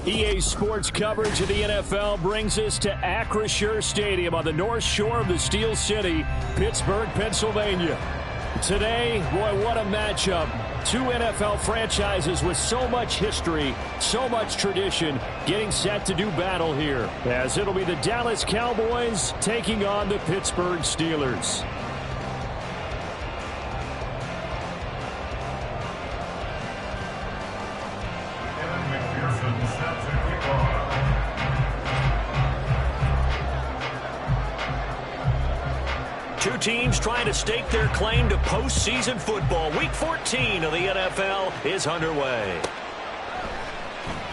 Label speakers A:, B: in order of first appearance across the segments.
A: EA Sports coverage of the NFL brings us to Acrisure Stadium on the north shore of the Steel City, Pittsburgh, Pennsylvania. Today, boy, what a matchup. Two NFL franchises with so much history, so much tradition, getting set to do battle here, as it'll be the Dallas Cowboys taking on the Pittsburgh Steelers.
B: Two teams trying to stake their claim to postseason football. Week 14 of the NFL is underway.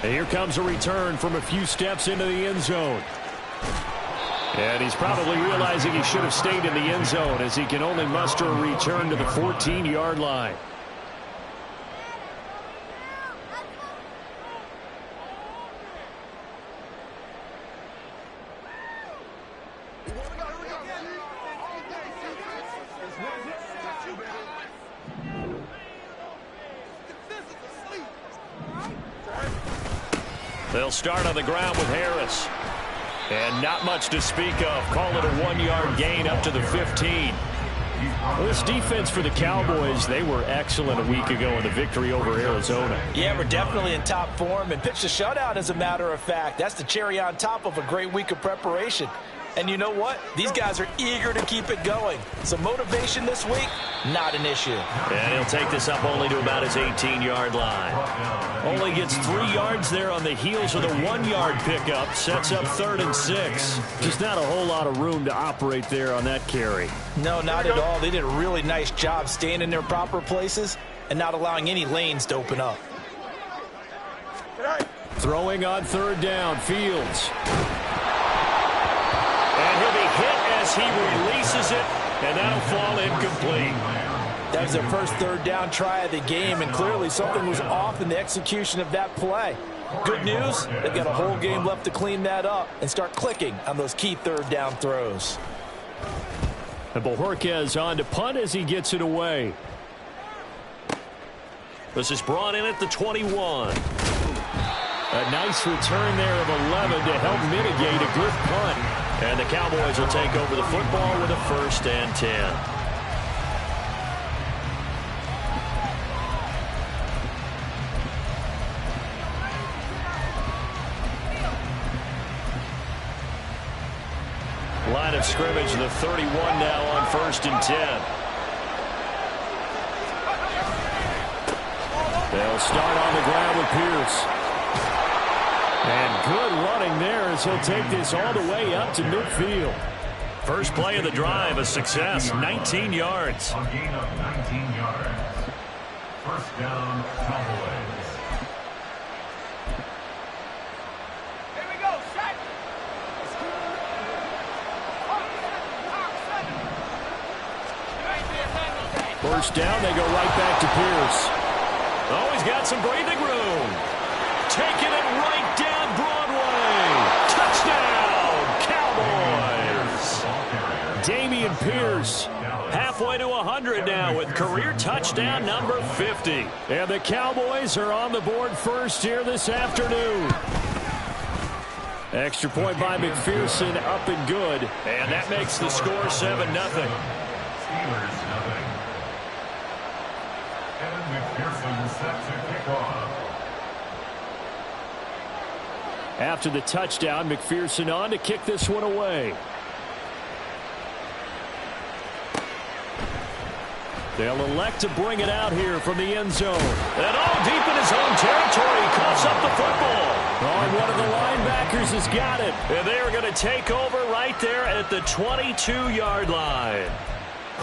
A: And here comes a return from a few steps into the end zone. And he's probably realizing he should have stayed in the end zone as he can only muster a return to the 14-yard line.
B: They'll start on the ground with Harris. And not much to speak of. Call it a 1-yard gain up to the 15.
A: Well, this defense for the Cowboys, they were excellent a week ago in the victory over Arizona.
C: Yeah, we're definitely in top form and pitched a shutout, as a matter of fact. That's the cherry on top of a great week of preparation. And you know what? These guys are eager to keep it going. So motivation this week, not an issue.
B: And he'll take this up only to about his 18-yard line.
A: Only gets 3 yards there on the heels of the 1-yard pickup. Sets up 3rd and 6. Just not a whole lot of room to operate there on that carry.
C: No, not at all. They did a really nice job staying in their proper places and not allowing any lanes to open up.
A: Throwing on 3rd down, Fields.
B: And he'll be hit as he releases it, and that'll fall incomplete.
C: That was their first 3rd down try of the game, and clearly something was off in the execution of that play. Good news, they've got a whole game left to clean that up and start clicking on those key 3rd down throws.
A: And Bojorquez on to punt as he gets it away.
B: This is brought in at the 21.
A: A nice return there of 11 to help mitigate a good punt.
B: And the Cowboys will take over the football with a 1st and 10. Line of scrimmage, the 31 now on 1st and 10.
A: They'll start on the ground with Pierce. And good running there as he'll take this all the way up to midfield.
B: First play of the drive, a success, 19 yards.
D: A gain of 19 yards. 1st down, Cowboys.
E: Here we go, set.
A: First down, they go right back to Pierce.
B: Oh, he's got some breathing room. Taking it right down Broadway. Touchdown, Cowboys.
A: Dameon Pierce.
B: Halfway to 100 now with career touchdown number 50.
A: And the Cowboys are on the board first here this afternoon. Extra point by McPherson, up and good.
B: And that makes the score 7-0.
D: Steelers, nothing. Evan McPherson set to kick off.
A: After the touchdown, McPherson on to kick this one away. They'll elect to bring it out here from the end zone.
B: And all deep in his own territory, coughs up the football.
A: Oh, one of the linebackers has got it.
B: And they are going to take over right there at the 22-yard line.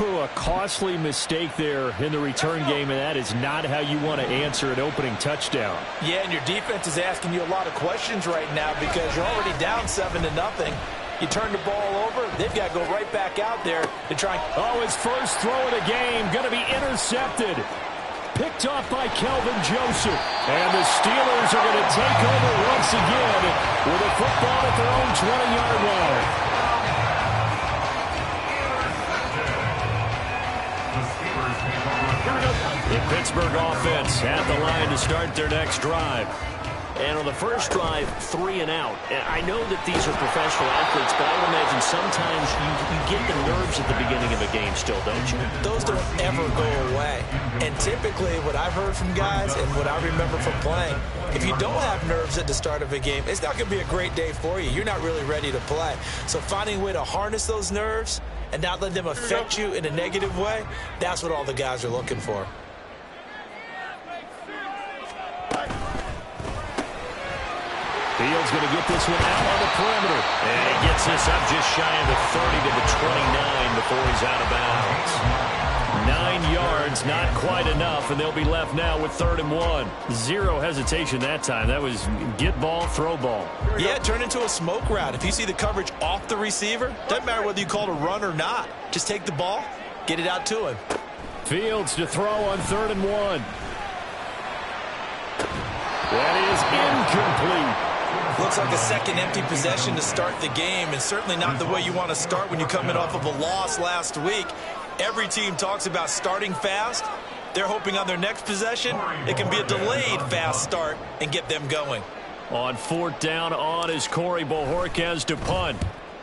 A: A costly mistake there in the return game, and that is not how you want to answer an opening touchdown.
C: Yeah, and your defense is asking you a lot of questions right now because you're already down 7-0. You turn the ball over, they've got to go right back out there to try.
A: Oh, his first throw of the game going to be intercepted. Picked off by Kelvin Joseph. And the Steelers are going to take over once again with a football at their own 20-yard line.
B: The Pittsburgh offense at the line to start their next drive. And on the first drive, 3 and out. And I know that these are professional athletes, but I would imagine sometimes you get the nerves at the beginning of a game still, don't you?
C: Those don't ever go away. And typically what I've heard from guys and what I remember from playing, if you don't have nerves at the start of a game, it's not going to be a great day for you. You're not really ready to play. So finding a way to harness those nerves and not let them affect you in a negative way, that's what all the guys are looking for.
A: Fields going to get this one out on the perimeter.
B: And he gets this up just shy of the 30 to the 29 before he's out of bounds.
A: 9 yards, not quite enough, and they'll be left now with 3rd and 1. Zero hesitation that time. That was get ball, throw ball.
C: Yeah, turn into a smoke route. If you see the coverage off the receiver, doesn't matter whether you call it a run or not. Just take the ball, get it out to him.
A: Fields to throw on 3rd and 1. That is incomplete.
C: Looks like a second empty possession to start the game, and certainly not the way you want to start when you're coming off of a loss last week. Every team talks about starting fast. They're hoping on their next possession, it can be a delayed fast start and get them going.
A: On 4th down on is Corey Bojorquez to punt.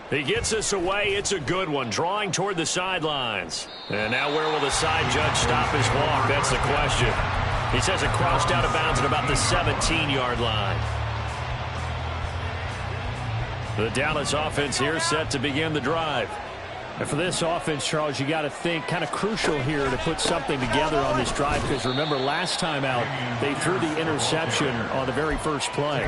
A: He gets us away. It's a good one, drawing toward the sidelines. And now where will the side judge stop his walk? That's the question. He says it crossed out of bounds at about the 17-yard line. The Dallas offense here set to begin the drive. And for this offense, Charles, you got to think kind of crucial here to put something together on this drive, because remember last time out they threw the interception on the very first play.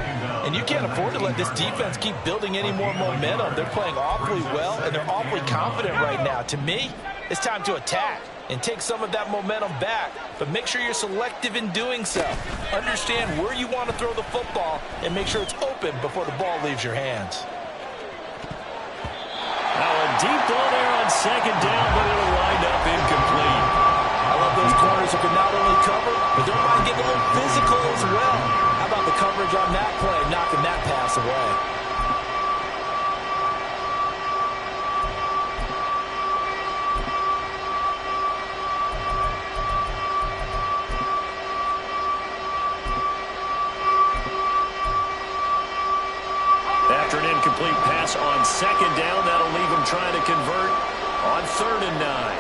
C: And you can't afford to let this defense keep building any more momentum. They're playing awfully well, and they're awfully confident right now. To me, it's time to attack and take some of that momentum back, but make sure you're selective in doing so. Understand where you want to throw the football and make sure it's open before the ball leaves your hands.
A: Now a deep ball there on 2nd down, but it'll wind up incomplete.
C: I love those corners who can not only cover, but don't mind getting a little physical as well. How about the coverage on that play, knocking that pass away?
A: After an incomplete pass on 2nd down, that'll leave him trying to convert on 3rd and 9.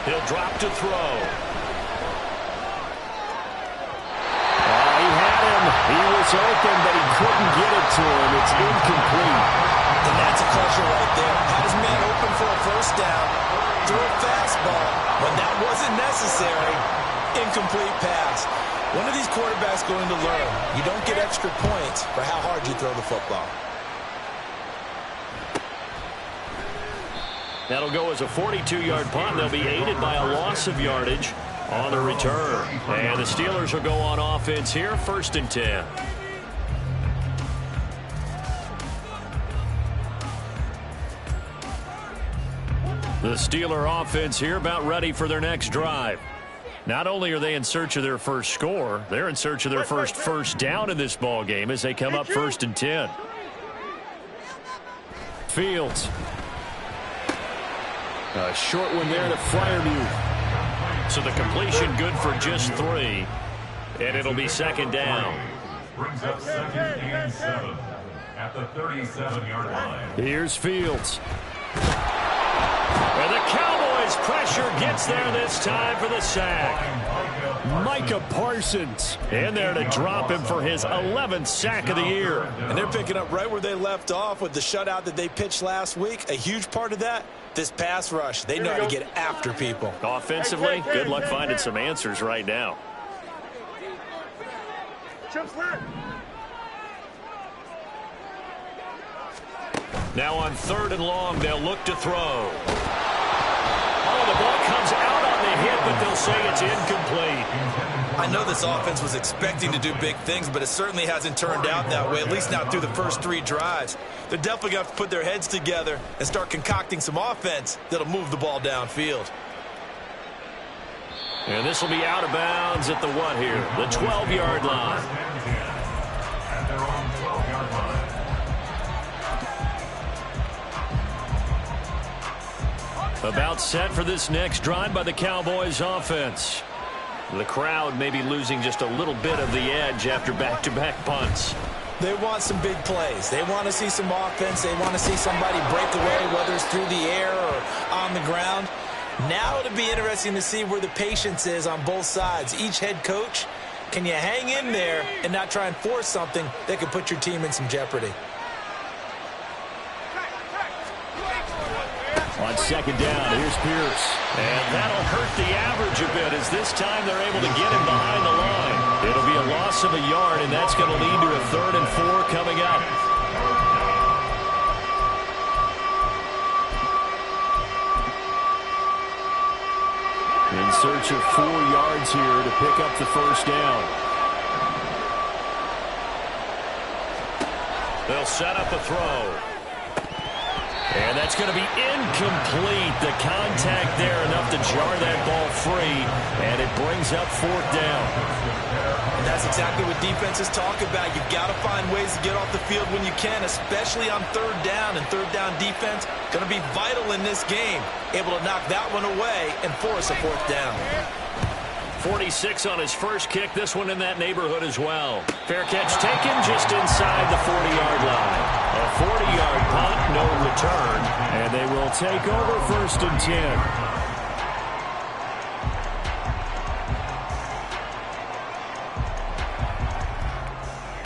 A: He'll drop to throw. He had him. He was open, but he couldn't get it to him. It's incomplete.
C: And that's a pressure right there. Had his man open for a 1st down. Threw a fastball. When that wasn't necessary, incomplete pass. When are these quarterbacks going to learn? You don't get extra points for how hard you throw the football.
A: That'll go as a 42-yard punt. They'll be aided by a loss of yardage on the return. And the Steelers will go on offense here, 1st and 10. The Steeler offense here about ready for their next drive. Not only are they in search of their first score, they're in search of their first down in this ball game as they come up 1st and 10. Fields. A short one there to Freiermuth. So the completion good for just 3. And it'll be 2nd down.
D: Brings up 2nd and 7 at the 37-yard line.
A: Here's Fields. And the Cowboys pressure gets there this time for the sack. Micah Parsons in there to drop him for his 11th sack of the year.
C: And they're picking up right where they left off with the shutout that they pitched last week. A huge part of that, this pass rush. They know how to get after people.
A: Offensively, good luck finding some answers right now. Now on 3rd and long, they'll look to throw. Oh, the ball comes out on the hit, but they'll say it's incomplete.
C: I know this offense was expecting to do big things, but it certainly hasn't turned out that way, at least not through the first 3 drives. They're definitely going to have to put their heads together and start concocting some offense that'll move the ball downfield.
A: And this will be out of bounds at the what here? The 12-yard line.
D: At their own 12-yard line.
A: About set for this next drive by the Cowboys offense.
B: The crowd may be losing just a little bit of the edge after back-to-back punts.
C: They want some big plays. They want to see some offense. They want to see somebody break away, whether it's through the air or on the ground. Now it'll be interesting to see where the patience is on both sides. Each head coach, can you hang in there and not try and force something that could put your team in some jeopardy?
A: On second down, here's Pierce.
B: And that'll hurt the average a bit as this time they're able to get him behind the line. It'll be a loss of a yard, and that's going to lead to a 3rd and 4 coming up.
A: In search of 4 yards here to pick up the first down.
B: They'll set up a throw. And that's going to be incomplete. The contact there enough to jar that ball free, and it brings up 4th down.
C: And that's exactly what defenses talk about. You've got to find ways to get off the field when you can, especially on 3rd down. And 3rd down defense going to be vital in this game. Able to knock that one away and force a 4th down.
B: 46 on his first kick. This one in that neighborhood as well. Fair catch taken just inside the 40-yard line. A 40-yard punt, no return.
A: And they will take over 1st and 10.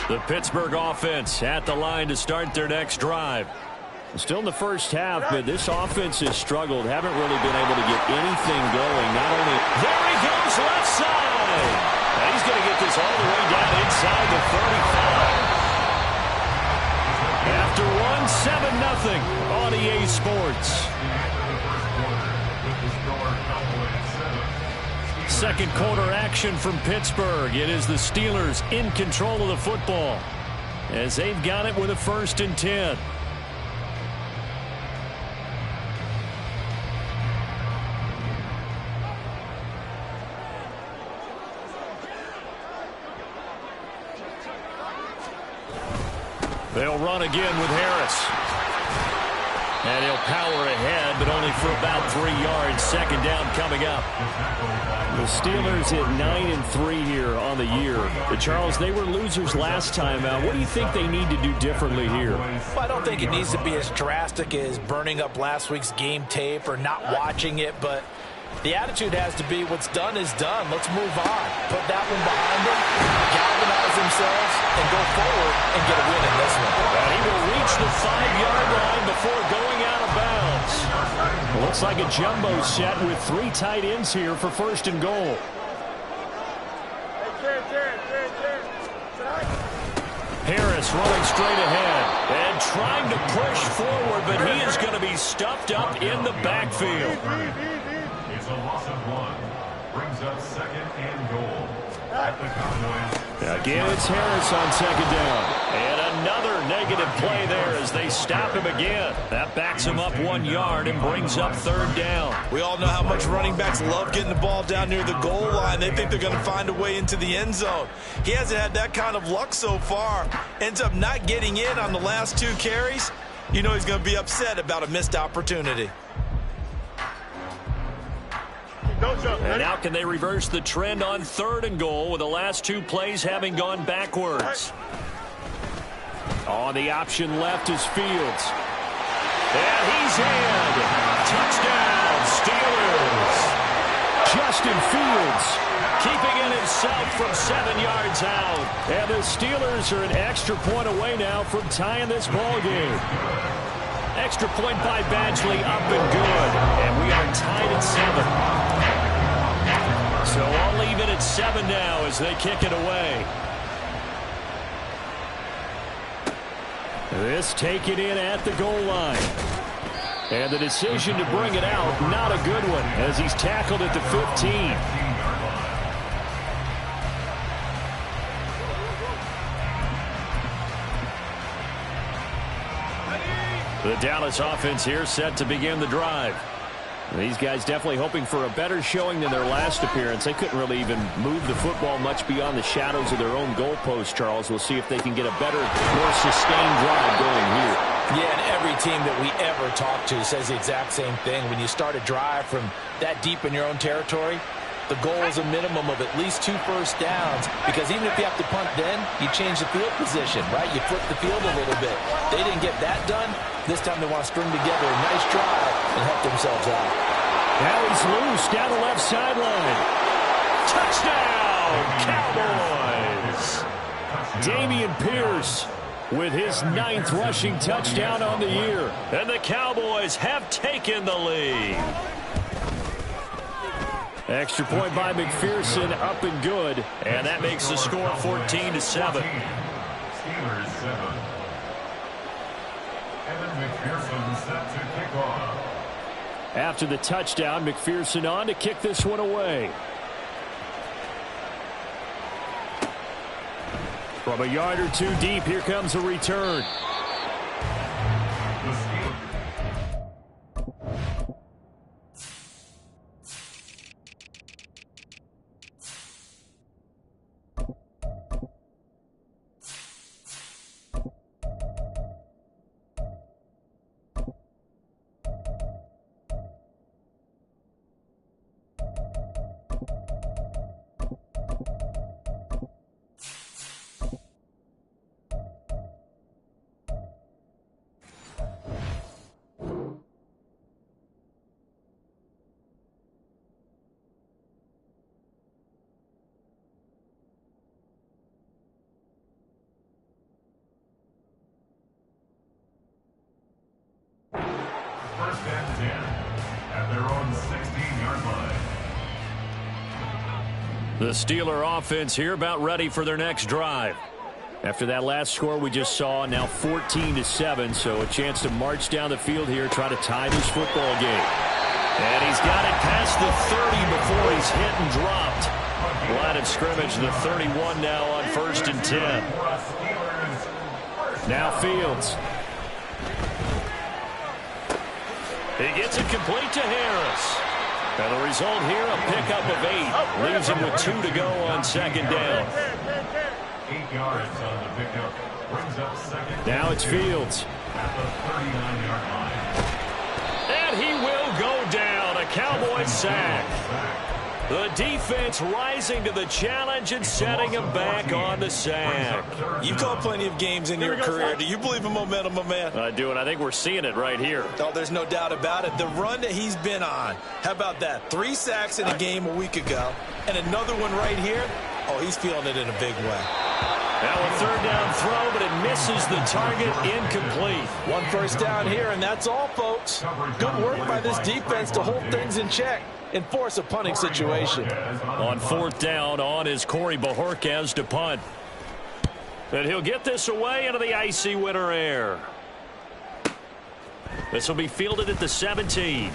A: The Pittsburgh offense at the line to start their next drive. Still in the first half, but this offense has struggled. Haven't really been able to get anything going. Not only...
B: There he goes, left side.
A: And he's going to get this all the way down inside the 35. After one, 7-0 on EA Sports. Second quarter action from Pittsburgh. It is the Steelers in control of the football as they've got it with a 1st and 10. They'll run again with Harris. And he'll power ahead, but only for about 3 yards. Second down coming up. The Steelers at 9-3 here on the year. Charles, they were losers last time out. What do you think they need to do differently here?
C: Well, I don't think it needs to be as drastic as burning up last week's game tape or not watching it, but the attitude has to be what's done is done. Let's move on. Put that one behind them, galvanize themselves, and go forward and get a win in this one.
A: And he will reach the 5-yard line before going out of bounds. Looks like a jumbo set with 3 tight ends here for 1st and goal. Harris running straight ahead and trying to push forward, but he is going to be stuffed up in the backfield.
D: It's a loss of 1. Brings up 2nd and goal at the Cowboys.
A: Again, it's Harris on 2nd down. And another negative play there as they stop him again. That backs him up 1 yard and brings up 3rd down.
C: We all know how much running backs love getting the ball down near the goal line. They think they're going to find a way into the end zone. He hasn't had that kind of luck so far. Ends up not getting in on the last 2 carries. You know he's going to be upset about a missed opportunity.
A: And now can they reverse the trend on 3rd and goal with the last 2 plays having gone backwards? On the option left is Fields. And he's in. Touchdown, Steelers. Justin Fields keeping it himself from 7 yards out. And the Steelers are an extra point away now from tying this ball game. Extra point by Badgley up and good. And we are tied at 7. So I'll leave it at 7 now as they kick it away. This taken in at the goal line. And the decision to bring it out, not a good one, as he's tackled at the 15. The Dallas offense here set to begin the drive. These guys definitely hoping for a better showing than their last appearance. They couldn't really even move the football much beyond the shadows of their own goalpost, Charles. We'll see if they can get a better, more sustained drive going here.
C: Yeah, and every team that we ever talk to says the exact same thing. When you start a drive from that deep in your own territory, The goal is a minimum of at least 2 first downs, because even if you have to punt then, you change the field position, right? You flip the field a little bit. They didn't get that done. This time they want to string together a nice drive and help themselves out.
A: Now he's loose down the left sideline. Touchdown, Cowboys! Dameon Pierce with his 9th rushing touchdown on the year.
B: And the Cowboys have taken the lead.
A: Extra point by McPherson, up and good.
B: And that makes the score 14-7.
D: Steelers 7. Evan McPherson set to kick off.
A: After the touchdown, McPherson on to kick this one away. From a yard or two deep, here comes a return.
D: The Steelers. First and 10 at their own 16-yard line.
B: The Steeler offense here about ready for their next drive.
A: After that last score we just saw, now 14-7, so a chance to march down the field here, try to tie this football game.
B: And he's got it past the 30 before he's hit and dropped. Line of scrimmage, the 31 now on 1st and 10.
A: Now Fields.
B: He gets it complete to Harris. And the result here, a pickup of 8. Leaves him with 2 to go on 2nd down.
D: 8 yards on the pickup. Brings up 2nd.
A: Now it's Fields.
D: At the 39-yard line.
B: And he will go down. A Cowboys sack. The defense rising to the challenge and setting him back on the sack.
C: You've called plenty of games in your career. Do you believe in momentum, my man?
B: I do, and I think we're seeing it right here.
C: Oh, there's no doubt about it. The run that he's been on. How about that? 3 sacks in a game a week ago, and another one right here. Oh, he's feeling it in a big way.
B: Now a 3rd down throw, but it misses the target, incomplete.
C: 1 first down here, and that's all, folks. Good work by this defense to hold things in check and force a punting situation.
B: On 4th down, on is Corey Bajorquez to punt. And he'll get this away into the icy winter air. This will be fielded at the 17.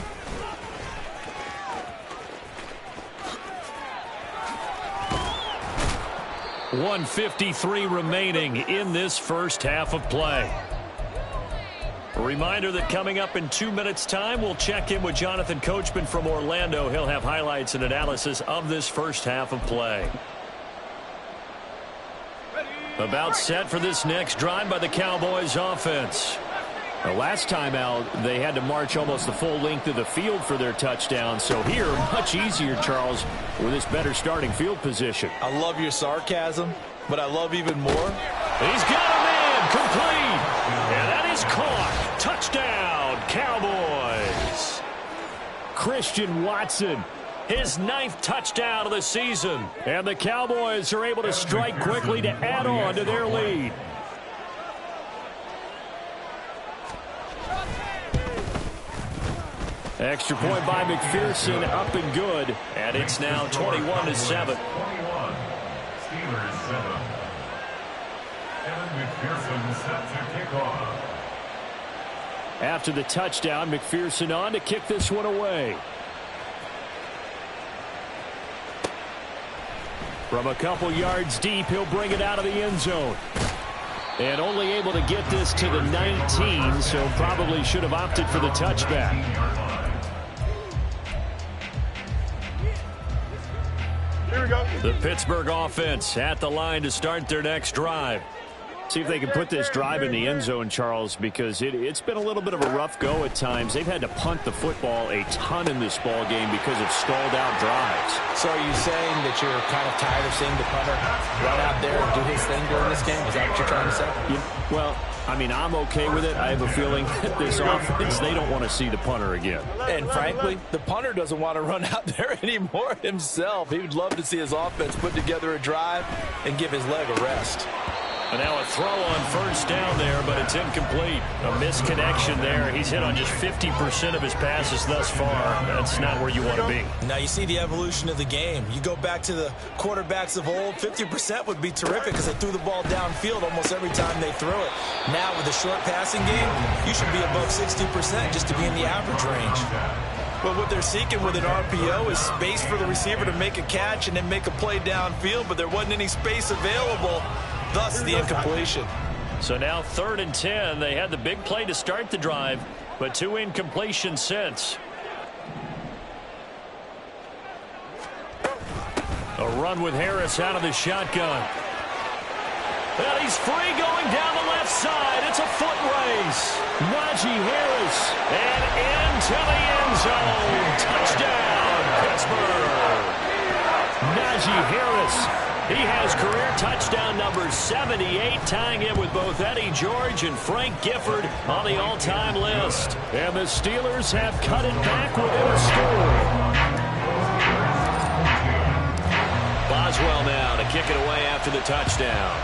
B: .153 remaining in this first half of play. A reminder that coming up in 2 minutes' time, we'll check in with Jonathan Coachman from Orlando. He'll have highlights and analysis of this first half of play. About set for this next drive by the Cowboys offense.
A: The last time out, they had to march almost the full length of the field for their touchdown. So here, much easier, Charles, with this better starting field position.
C: I love your sarcasm, but I love even more.
B: He's got a man complete. And that is caught. Touchdown, Cowboys.
A: Christian Watson.
B: His 9th touchdown of the season.
A: And the Cowboys are able to strike quickly to add on to their lead. Extra point by McPherson, up and good.
B: And it's now 21-7.
D: 21. Steelers 7. Evan McPherson set to kick off.
A: After the touchdown, McPherson on to kick this one away. From a couple yards deep, he'll bring it out of the end zone. And only able to get this to the 19, so probably should have opted for the touchback.
E: Here we go.
B: The Pittsburgh offense at the line to start their next drive.
A: See if they can put this drive in the end zone, Charles, because it's been a little bit of a rough go at times. They've had to punt the football a ton in this ball game because of stalled out drives.
C: So are you saying that you're kind of tired of seeing the punter run out there and do his thing during this game? Is that what you're trying to say?
A: Well, I mean, I'm okay with it. I have a feeling that this offense, they don't want to see the punter again.
C: And frankly, the punter doesn't want to run out there anymore himself. He would love to see his offense put together a drive and give his leg a rest.
B: And now a throw on first down there, but it's incomplete. A misconnection there. He's hit on just 50% of his passes thus far. That's not where you want to be.
C: Now you see the evolution of the game. You go back to the quarterbacks of old, 50% would be terrific because they threw the ball downfield almost every time they threw it. Now with a short passing game, you should be above 60% just to be in the average range. But what they're seeking with an RPO is space for the receiver to make a catch and then make a play downfield, but there wasn't any space available. Thus, the incompletion.
B: So now 3rd and 10. They had the big play to start the drive, but 2 incompletions since. A run with Harris out of the shotgun. And he's free going down the left side. It's a foot race. Najee Harris. And into the end zone. Touchdown, Pittsburgh. Najee Harris. He has career touchdown number 78, tying him with both Eddie George and Frank Gifford on the all-time list. And the Steelers have cut it back within a score. Boswell now to kick it away after the touchdown.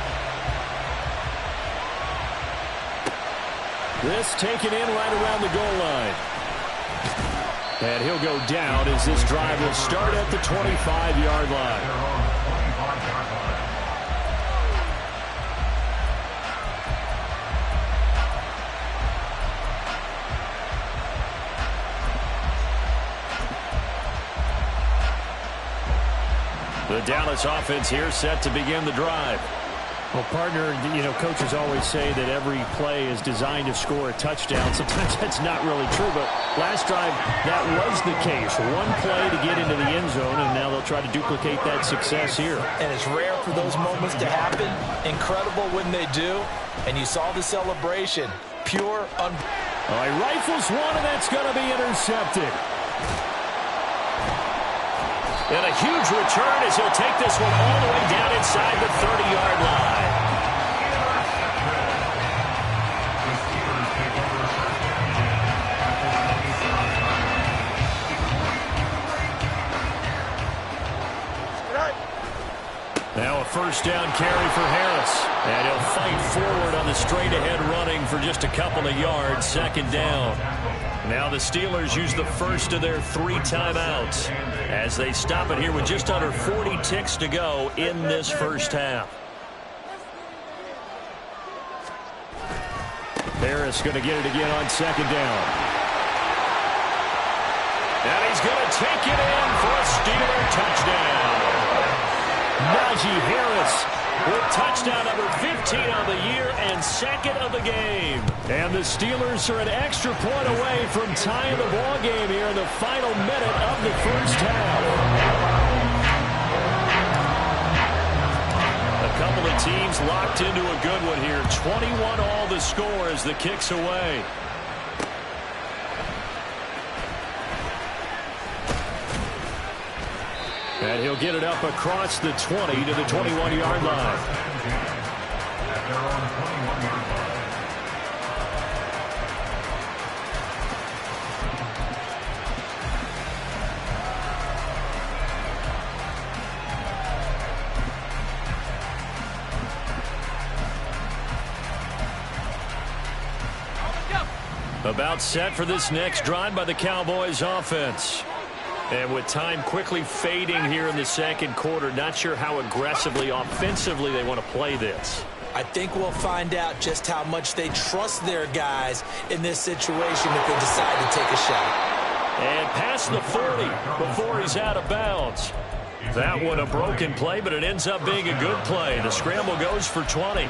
A: This taken in right around the goal line. And he'll go down as this drive will start at the 25-yard line.
B: The Dallas offense here set to begin the drive.
A: Well, partner, you know, coaches always say that every play is designed to score a touchdown. Sometimes that's not really true, but last drive, that was the case. One play to get into the end zone, and now they'll try to duplicate that success here.
C: And it's rare for those moments to happen. Incredible when they do. And you saw the celebration. Pure,
A: All right, rifles one, and that's going to be intercepted.
B: And a huge return as he'll take this one all the way down inside the 30-yard line. Now a first down carry for Harris. And he'll fight forward on the straight-ahead running for just a couple of yards, 2nd down. Now the Steelers use the first of their 3 timeouts as they stop it here with just under 40 ticks to go in this first half.
A: Harris going to get it again on 2nd down.
B: And he's going to take it in for a Steeler touchdown.
A: Najee Harris
B: with touchdown number 15 on the year and 2nd of the game.
A: And the Steelers are an extra point away from tying the ball game here in the final minute of the first half.
B: A couple of teams locked into a good one here. 21 all the score as the kick's away.
A: And he'll get it up across the 20 to the 21-yard line.
B: About set for this next drive by the Cowboys offense. And with time quickly fading here in the 2nd quarter, not sure how aggressively, offensively they want to play this.
C: I think we'll find out just how much they trust their guys in this situation if they decide to take a shot.
B: And past the 40 before he's out of bounds. That one a broken play, but it ends up being a good play. The scramble goes for 20.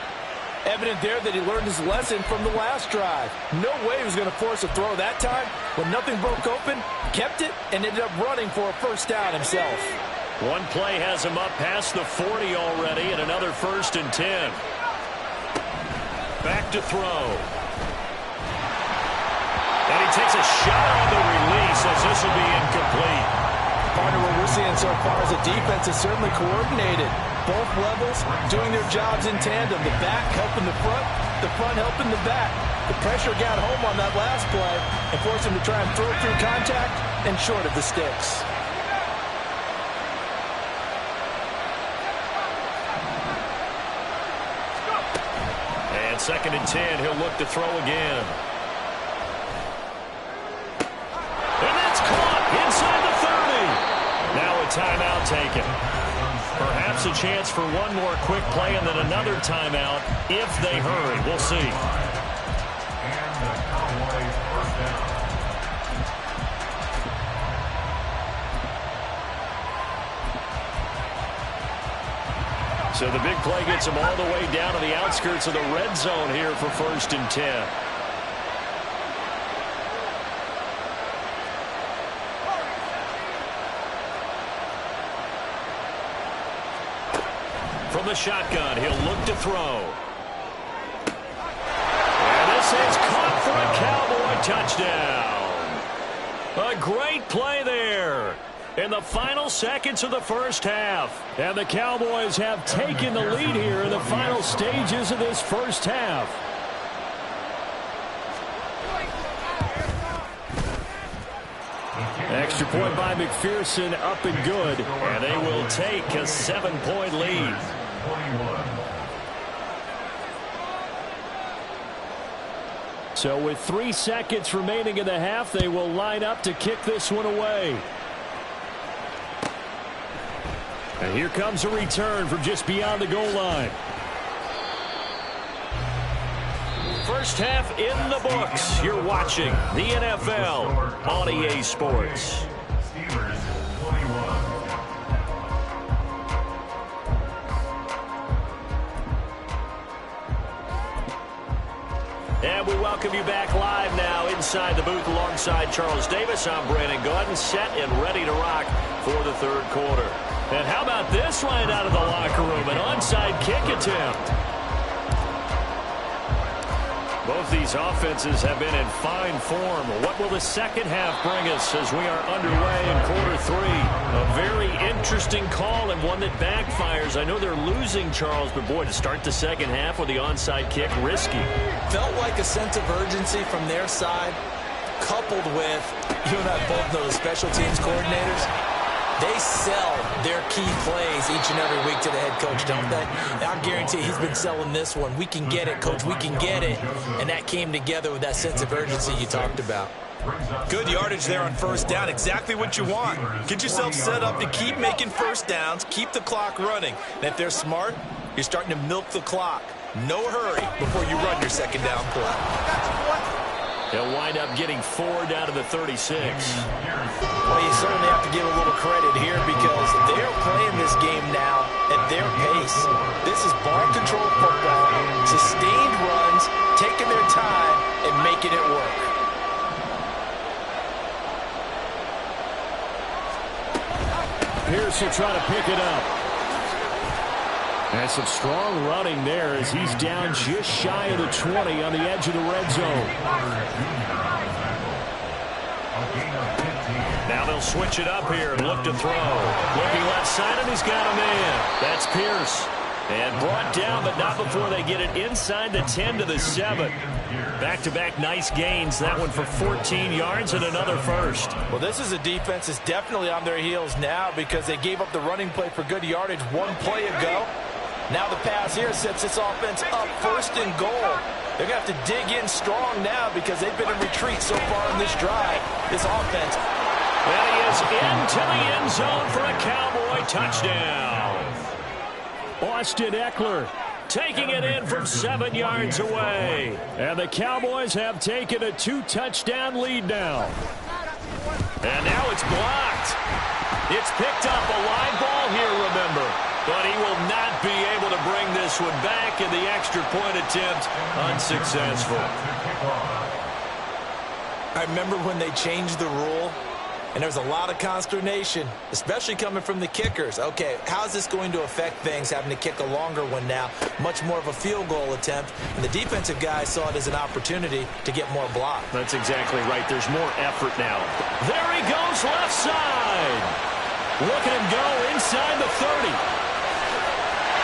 C: Evident there that he learned his lesson from the last drive. No way he was going to force a throw that time. When nothing broke open, kept it, and ended up running for a first down himself.
B: One play has him up past the 40 already, and another 1st and 10. Back to throw. And he takes a shot on the release as this will be incomplete.
C: Partner, what we're seeing so far is the defense is certainly coordinated. Both levels doing their jobs in tandem. The back helping the front helping the back. The pressure got home on that last play and forced him to try and throw through contact and short of the sticks.
B: And 2nd and 10, he'll look to throw again. And that's caught inside the 30. Now a timeout taken. Perhaps a chance for one more quick play and then another timeout if they hurry. We'll see.
D: And the Cowboys first down.
B: So the big play gets them all the way down to the outskirts of the red zone here for 1st and 10. From the shotgun, he'll look to throw. And this is caught for a Cowboy touchdown. A great play there in the final seconds of the first half.
A: And the Cowboys have taken the lead here in the final stages of this first half. Extra point by McPherson, up and good.
B: And they will take a 7-point lead.
D: 21.
A: So with 3 seconds remaining in the half, they will line up to kick this one away. And here comes a return from just beyond the goal line.
B: First half in the books. You're watching the NFL on EA Sports.
D: Steelers 21.
B: And we welcome you back live now inside the booth alongside Charles Davis. I'm Brandon Gaudin, set and ready to rock for the third quarter. And how about this right out of the locker room? An onside kick attempt. Both these offenses have been in fine form. What will the second half bring us as we are underway in quarter 3? A very interesting call and one that backfires. I know they're losing, Charles, but boy, to start the second half with the onside kick, risky.
C: Felt like a sense of urgency from their side, coupled with, you and I both know the special teams coordinators. They sell their key plays each and every week to the head coach, don't they? And I guarantee he's been selling this one. We can get it, coach. We can get it. And that came together with that sense of urgency you talked about.
F: Good yardage there on first down. Exactly what you want. Get yourself set up to keep making first downs, keep the clock running. And if they're smart, you're starting to milk the clock. No hurry before you run your second down play.
B: They'll wind up getting 4 down to the 36.
C: Well, you certainly have to give a little credit here because they're playing this game now at their pace. This is ball control football, sustained runs, taking their time, and making it work.
A: Pierce will try to pick it up. And some strong running there as he's down just shy of the 20 on the edge of the red zone.
B: Now they'll switch it up here and look to throw. Looking left side, and he's got a man. That's Pierce. And brought down, but not before they get it inside the 10 to the 7. Back-to-back nice gains. That one for 14 yards and another first.
C: Well, this is a defense that's definitely on their heels now because they gave up the running play for good yardage one play ago. Now the pass here sets this offense up 1st and goal. They're going to have to dig in strong now because they've been in retreat so far in this drive, this offense.
B: And he is into the end zone for a Cowboy touchdown.
A: Austin Eckler
B: taking it in from 7 yards away.
A: And the Cowboys have taken a 2-touchdown lead now.
B: And now it's blocked. It's picked up, a live ball here, remember. But he will not be able to bring this one back, and the extra point attempt unsuccessful.
C: I remember when they changed the rule
F: and there's a lot of consternation, especially coming from the kickers. Okay, how's this going to affect things, having to kick a longer one now, much more of a field goal attempt, and the defensive guys saw it as an opportunity to get more block.
B: That's exactly right. There's more effort now. There he goes, left side. Look at him go inside the 30.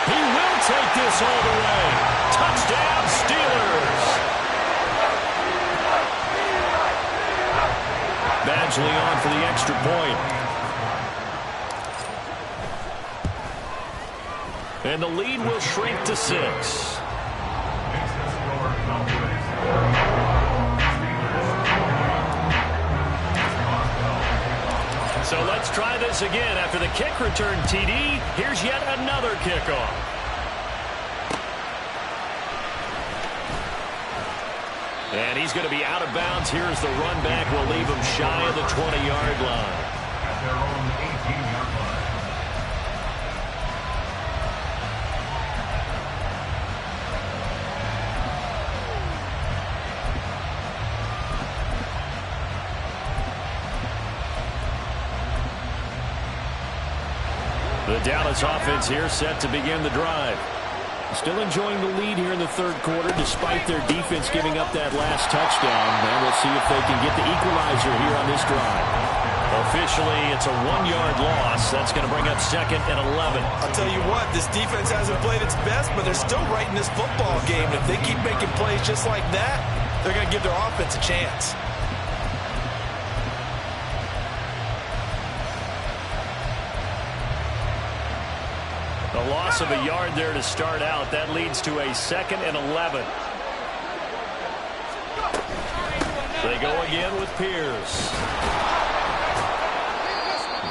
B: He will take this all the way. Touchdown, Steelers. Badgley on for the extra point. And the lead will shrink to 6. So let's try this again. After the kick return TD, here's yet another kickoff. And he's going to be out of bounds here as the run back will leave him shy of the 20-yard line.
D: At their own 18-yard line.
A: The Dallas offense here set to begin the drive. Still enjoying the lead here in the third quarter despite their defense giving up that last touchdown. And we'll see if they can get the equalizer here on this drive.
B: Officially, it's a 1-yard loss. That's going to bring up 2nd and 11.
F: I'll tell you what, this defense hasn't played its best, but they're still right in this football game. And if they keep making plays just like that, they're going to give their offense a chance.
B: A loss of a yard there to start out. That leads to a 2nd and 11. They go again with Pierce.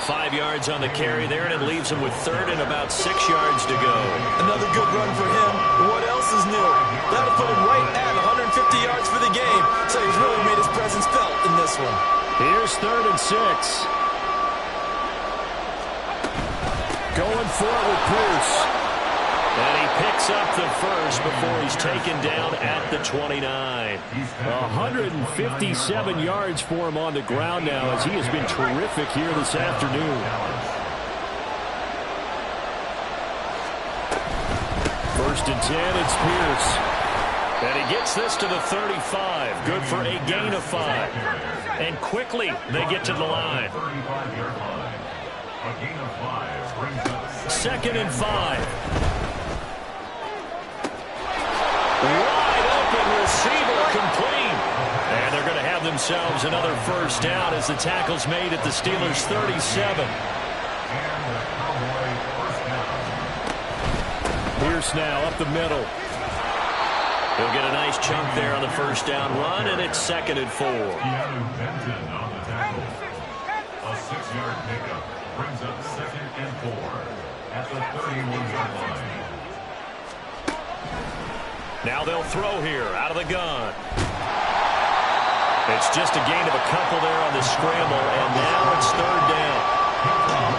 B: 5 yards on the carry there, and it leaves him with 3rd and about 6 yards to go.
F: Another good run for him. What else is new? That'll put him right at 150 yards for the game. So he's really made his presence felt in this one.
A: Here's 3rd and 6. Going for it with Pierce.
B: And he picks up the first before he's taken down at the 29.
A: 157 yards for him on the ground now as he has been terrific here this afternoon. 1st and 10, it's Pierce.
B: And he gets this to the 35. Good for a gain of 5. And quickly they get to the line.
D: 35-yard line. A gain of 5 brings up
B: 2nd and 5. Wide open receiver complete. And they're going to have themselves another first down as the tackle's made at the Steelers' 37.
D: and the Cowboy first down.
A: Pierce now up the middle.
B: He'll get a nice chunk there on the first down run, and it's 2nd and 4.
D: Keanu Benton on the tackle. A 6-yard pickup brings up 2nd and 4 at the 31-yard line.
B: Now they'll throw here out of the gun. It's just a gain of a couple there on the scramble, and now it's 3rd down.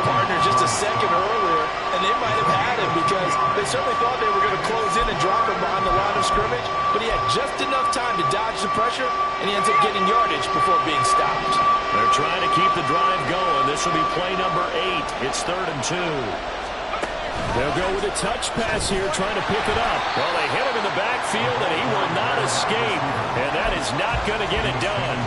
F: Partner just a second earlier, and they might have had him because they certainly thought they were going to close in and drop him behind the line of scrimmage, but he had just enough time to dodge the pressure, and he ends up getting yardage before being stopped.
B: They're trying to keep the drive going. This will be play number 8. It's 3rd and 2.
A: They'll go with a touch pass here, trying to pick it up.
B: Well, they hit him in the backfield, and he will not escape, and that is not going to get it done.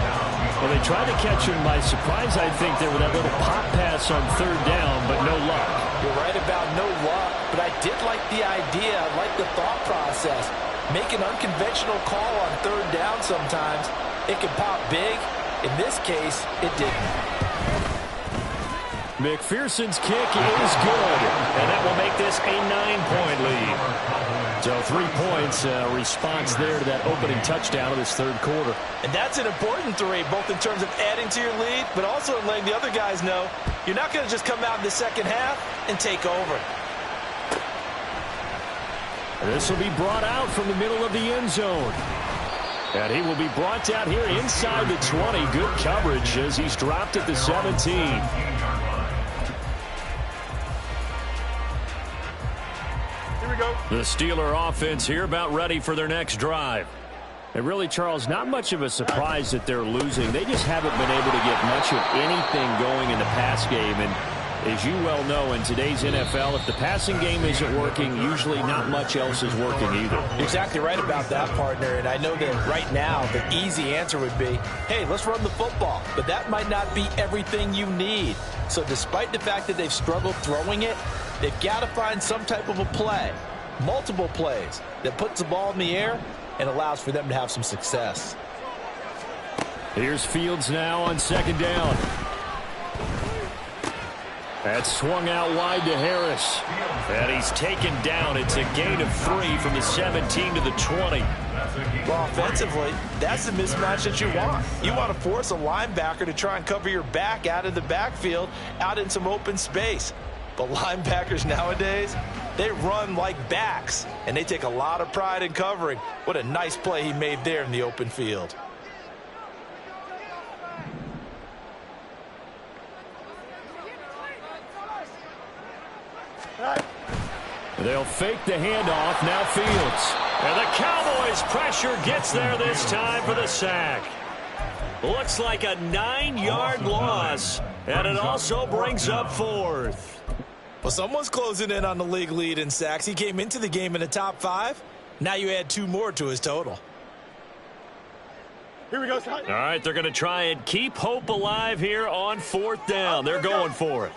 A: Well, they tried to catch him by surprise, I think, there with that little pop pass on 3rd down, but no luck.
C: You're right about no luck, but I did like the idea. I like the thought process. Make an unconventional call on 3rd down sometimes. It can pop big. In this case, it didn't.
A: McPherson's kick is good,
B: And that will make this a 9-point lead.
A: so 3 points, response there to that opening touchdown of this third quarter.
C: And that's an important 3, both in terms of adding to your lead, but also in letting the other guys know you're not going to just come out in the second half and take over.
A: This will be brought out from the middle of the end zone. And he will be brought out here inside the 20. Good coverage as he's dropped at the 17.
E: Here we go.
B: The Steeler offense here about ready for their next drive.
A: And really, Charles, not much of a surprise that they're losing. They just haven't been able to get much of anything going in the pass game. And as you well know, in today's NFL, if the passing game isn't working, usually not much else is working either.
C: You're exactly right about that, partner. And I know that right now the easy answer would be, hey, let's run the football. But that might not be everything you need. So despite the fact that they've struggled throwing it, they've got to find some type of a play, multiple plays, that puts the ball in the air and allows for them to have some success.
A: Here's Fields now on second down. That's swung out wide to Harris.
B: And he's taken down. It's a gain of 3 from the 17 to the 20.
C: Well, offensively, that's the mismatch that you want. You want to force a linebacker to try and cover your back out of the backfield, out in some open space. But linebackers nowadays, they run like backs, and they take a lot of pride in covering. What a nice play he made there in the open field.
A: They'll fake the handoff. Now Fields.
B: And the Cowboys' pressure gets there this time for the sack. Looks like a 9-yard loss, and it also brings up 4th.
C: Well, someone's closing in on the league lead in sacks. He came into the game in the top 5. Now you add 2 more to his total.
E: Here we go, Scott.
B: All right, they're going to try and keep hope alive here on 4th down. They're going for it.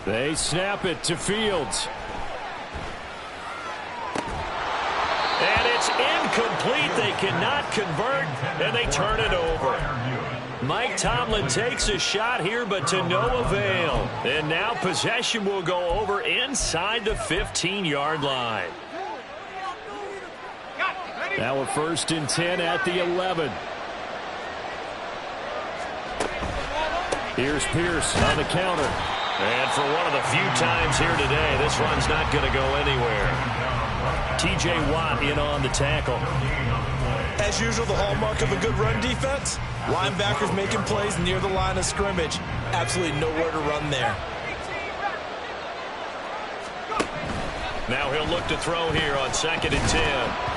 A: They snap it to Fields.
B: And it's incomplete. They cannot convert, and they turn it over. Mike Tomlin takes a shot here, but to no avail. And now possession will go over inside the 15-yard line.
A: Now a 1st and 10 at the 11. Here's Pierce on the counter.
B: And for one of the few times here today, this run's not going to go anywhere. T.J. Watt in on the tackle.
C: As usual, the hallmark of a good run defense, linebackers making plays near the line of scrimmage. Absolutely nowhere to run there.
B: Now he'll look to throw here on 2nd and 10.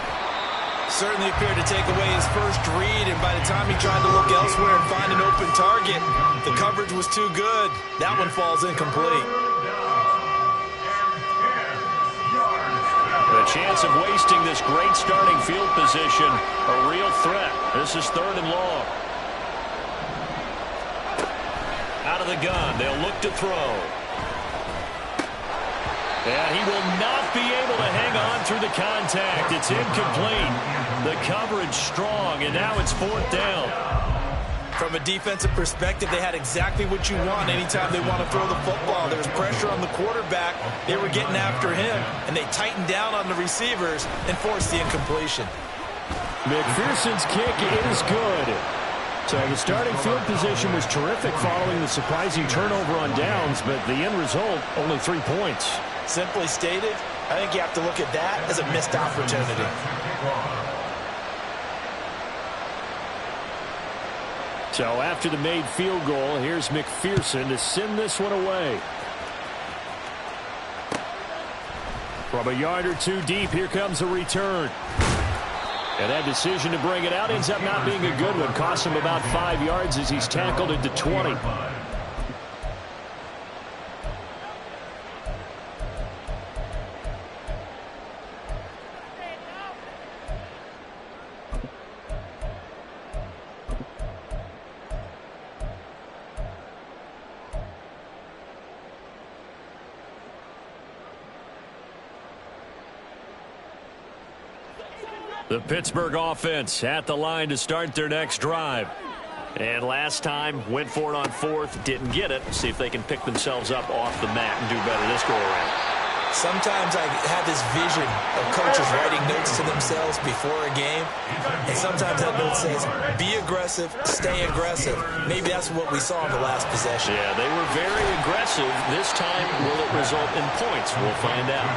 C: Certainly appeared to take away his first read, and by the time he tried to look elsewhere and find an open target, the coverage was too good. That one falls incomplete.
B: The chance of wasting this great starting field position, a real threat. This is 3rd and long. Out of the gun, they'll look to throw. And he will not be able to hang on through the contact. It's incomplete. The coverage strong, and now it's 4th down.
C: From a defensive perspective, they had exactly what you want anytime they want to throw the football. There was pressure on the quarterback. They were getting after him, and they tightened down on the receivers and forced the incompletion.
A: McPherson's kick is good. So the starting field position was terrific following the surprising turnover on downs, but the end result, only 3 points.
C: Simply stated, I think you have to look at that as a missed opportunity.
A: So after the made field goal, here's McPherson to send this one away. From a yard or 2 deep, here comes a return. And that decision to bring it out ends up not being a good one. Costs him about 5 yards as he's tackled at the 20.
B: The Pittsburgh offense at the line to start their next drive. And last time, went for it on 4th, didn't get it. See if they can pick themselves up off the mat and do better this go-around.
C: Sometimes I have this vision of coaches writing notes to themselves before a game, and sometimes that note says, be aggressive, stay aggressive. Maybe that's what we saw in the last possession.
B: Yeah, they were very aggressive. This time, will it result in points? We'll find out.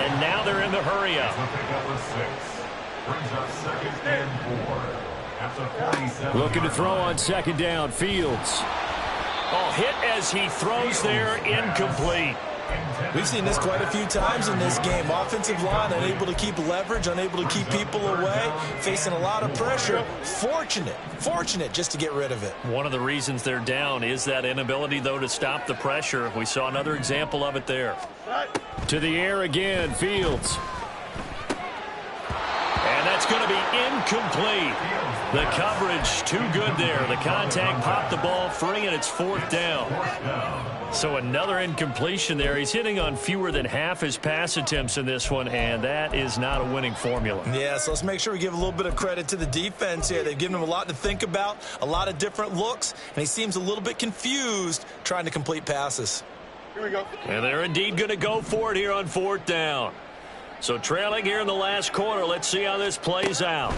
B: And now they're in the hurry-up.
A: Looking to throw on 2nd down, Fields.
B: Oh, hit as he throws there, incomplete.
F: We've seen this quite a few times in this game. Offensive line unable to keep leverage, unable to keep people away, facing a lot of pressure. Fortunate just to get rid of it.
B: One of the reasons they're down is that inability, though, to stop the pressure. We saw another example of it there.
A: To the air again, Fields.
B: And that's going to be incomplete. The coverage too good there. The contact popped the ball free, and it's 4th down. So another incompletion there. He's hitting on fewer than half his pass attempts in this one, and that is not a winning formula.
F: Yeah, so let's make sure we give a little bit of credit to the defense here. They've given him a lot to think about, a lot of different looks, and he seems a little bit confused trying to complete passes.
E: Here we go.
B: And they're indeed going to go for it here on 4th down. So trailing here in the last quarter. Let's see how this plays out.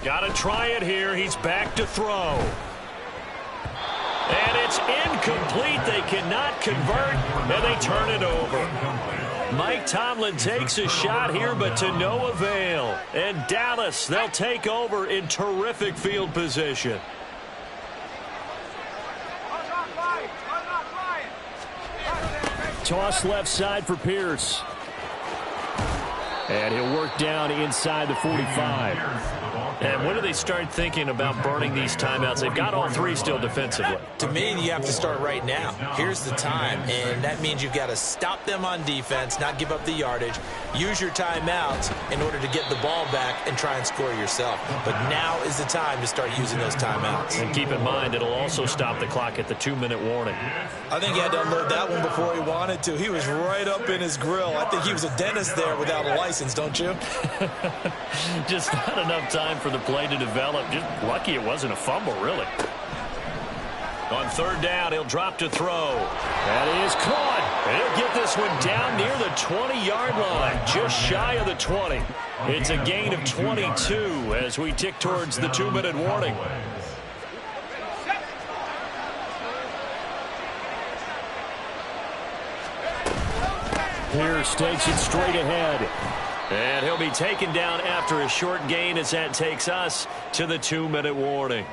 B: Got to try it here. He's back to throw. And it's incomplete. They cannot convert, and they turn it over. Mike Tomlin takes a shot here, but to no avail. And Dallas, they'll take over in terrific field position.
A: Toss left side for Pierce. And he'll work down inside the 45.
B: And when do they start thinking about burning these timeouts? They've got all 3 still defensively.
F: To me, you have to start right now. Here's the time, and that means you've got to stop them on defense, not give up the yardage, use your timeouts in order to get the ball back and try and score yourself. But now is the time to start using those timeouts.
B: And keep in mind, it'll also stop the clock at the 2-minute warning.
F: I think he had to unload that one before he wanted to. He was right up in his grill. I think he was a dentist there without a license, don't you?
B: Just not enough time for the play to develop. Just lucky it wasn't a fumble, really. On 3rd down, he'll drop to throw.
A: That is caught.
B: And he'll get this one down near the 20-yard line, just shy of the 20. It's a gain of 22 as we tick towards the 2-minute warning.
A: Pierce takes it straight ahead.
B: And he'll be taken down after a short gain as that takes us to the 2-minute warning.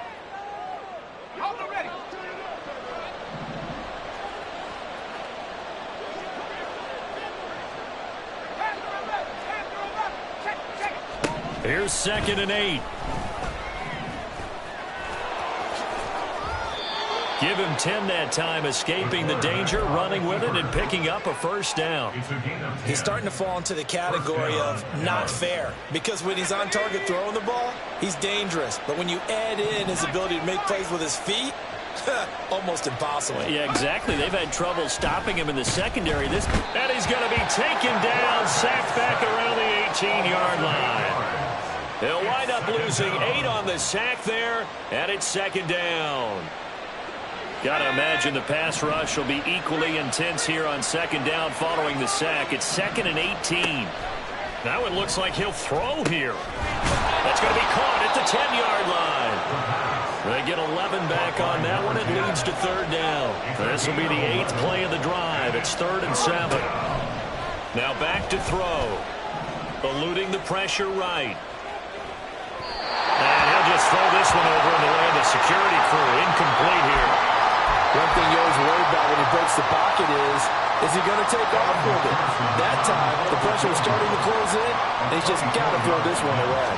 B: Here's 2nd and 8. Give him 10 that time, escaping the danger, running with it, and picking up a 1st down.
F: He's starting to fall into the category of not fair, because when he's on target throwing the ball, he's dangerous. But when you add in his ability to make plays with his feet, almost impossible.
B: Yeah, exactly. They've had trouble stopping him in the secondary. And he's going to be taken down, sacked back around the 18-yard line. They'll wind up losing 8 on the sack there, and it's 2nd down. Got to imagine the pass rush will be equally intense here on 2nd down following the sack. It's 2nd and 18. Now it looks like he'll throw here. That's going to be caught at the 10-yard line. They get 11 back on that one. It leads to 3rd down. This will be the 8th play of the drive. It's 3rd and 7. Now back to throw. Eluding the pressure right. And he'll just throw this one over in the way of the security crew. Incomplete here.
C: One thing you always worry about when he breaks the pocket is he going to take off with it? That time, the pressure was starting to close in, and he's just got to throw this one away.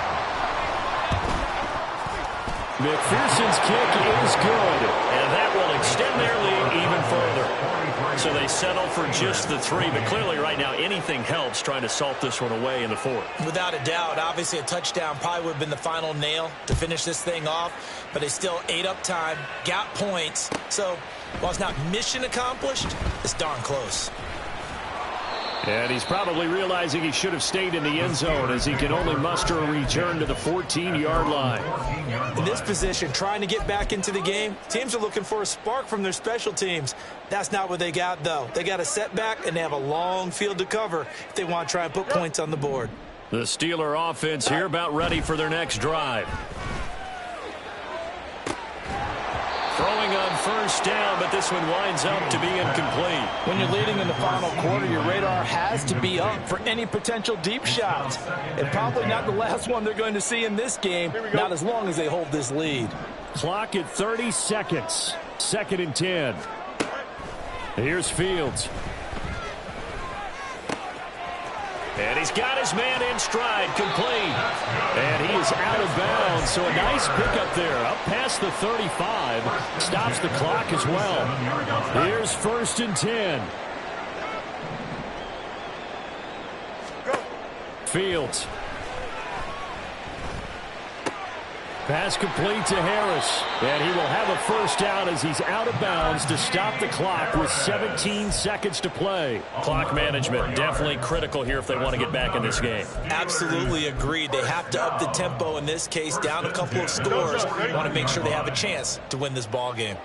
A: McPherson's kick is good.
B: And that will extend their lead even further. So they settle for just the 3, but clearly right now anything helps trying to salt this one away in the 4th.
F: Without a doubt, obviously a touchdown probably would have been the final nail to finish this thing off, but they still ate up time, got points. So while it's not mission accomplished, it's darn close.
A: And he's probably realizing he should have stayed in the end zone as he can only muster a return to the 14-yard line.
F: In this position, trying to get back into the game, teams are looking for a spark from their special teams. That's not what they got, though. They got a setback, and they have a long field to cover if they want to try and put points on the board.
B: The Steeler offense here about ready for their next drive. Throwing on 1st down, but this one winds up to be incomplete.
C: When you're leading in the final quarter, your radar has to be up for any potential deep shots. And probably not the last one they're going to see in this game, not as long as they hold this lead.
A: Clock at 30 seconds. 2nd and 10. Here's Fields. And he's got his man in stride, complete. And he is out of bounds, so a nice pickup there. Up past the 35. Stops the clock as well. Here's 1st and 10. Fields. Pass complete to Harris. And he will have a first down as he's out of bounds to stop the clock with 17 seconds to play.
B: Clock management definitely critical here if they want to get back in this game.
F: Absolutely agreed. They have to up the tempo in this case, down a couple of scores. Want to make sure they have a chance to win this ball game.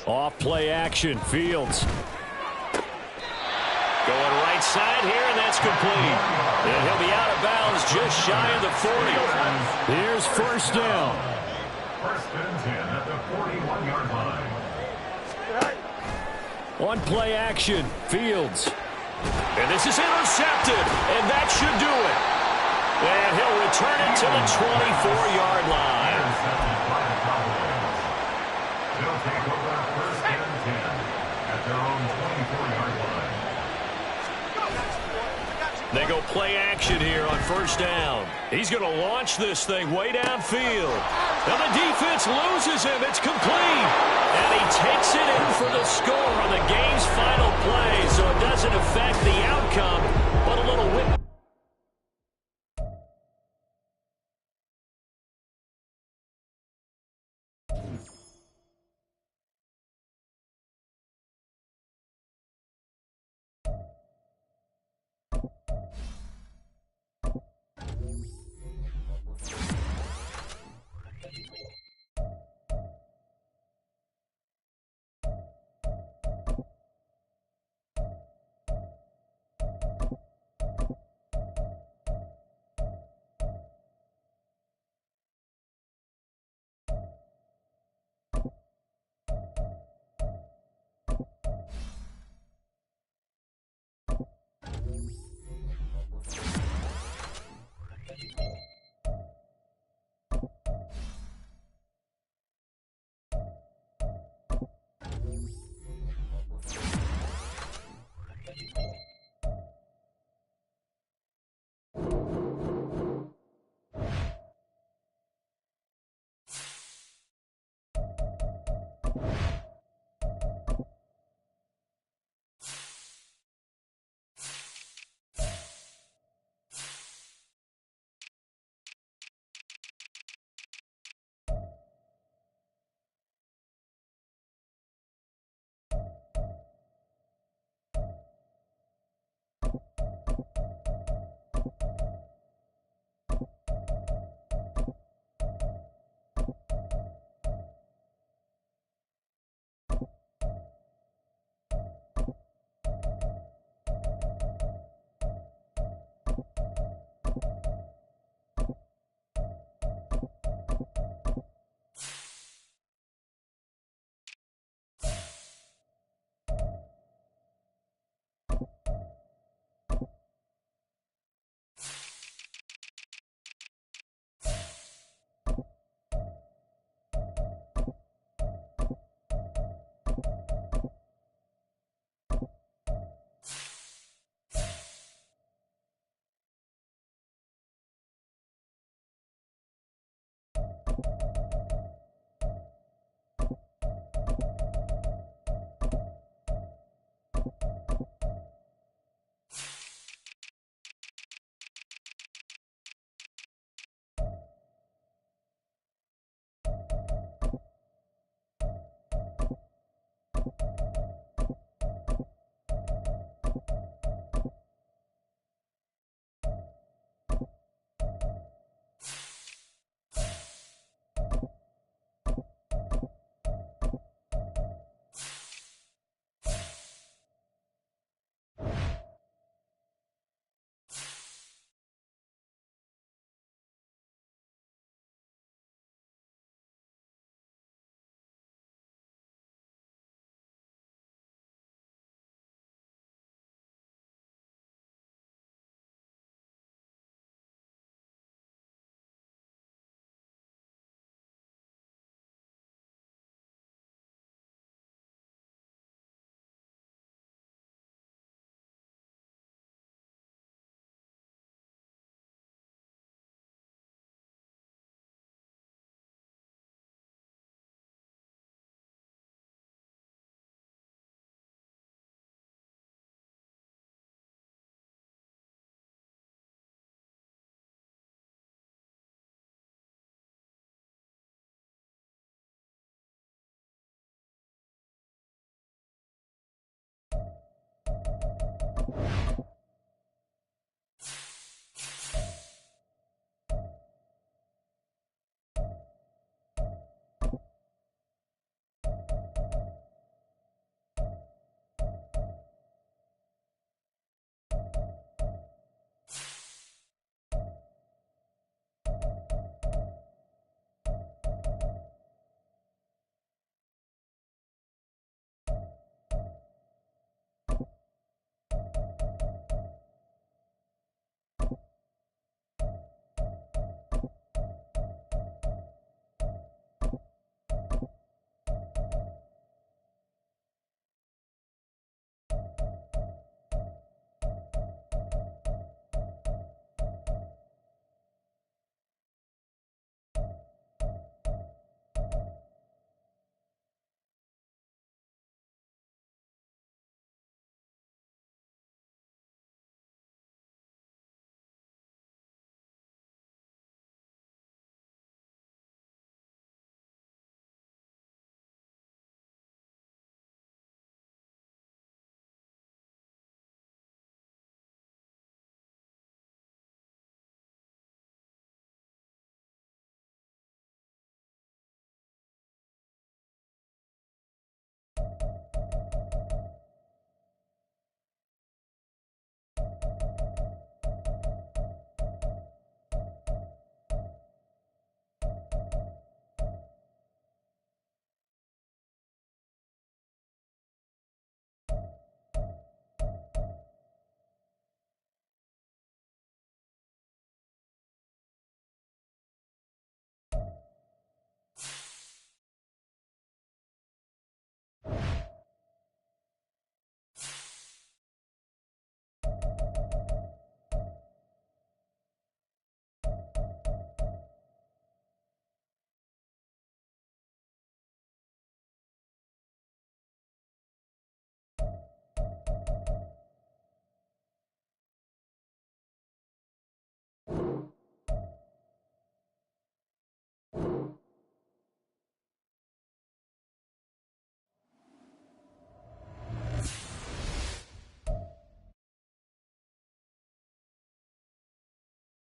A: Off play action. Fields.
B: Going right side here, and that's complete. And he'll be out of bounds just shy of the 40.
A: Here's first down.
D: 1st and 10 at the 41-yard line.
A: On play action. Fields.
B: And this is intercepted, and that should do it. And he'll return it to the 24-yard line.
D: Intercepted by the Cowboys. They'll take over 1st and 10 at their own 24-yard line.
B: They go play action here on first down. He's going to launch this thing way downfield. And the defense loses him. It's complete. And he takes it in for the score on the game's final play, so it doesn't affect the outcome, but a little whip.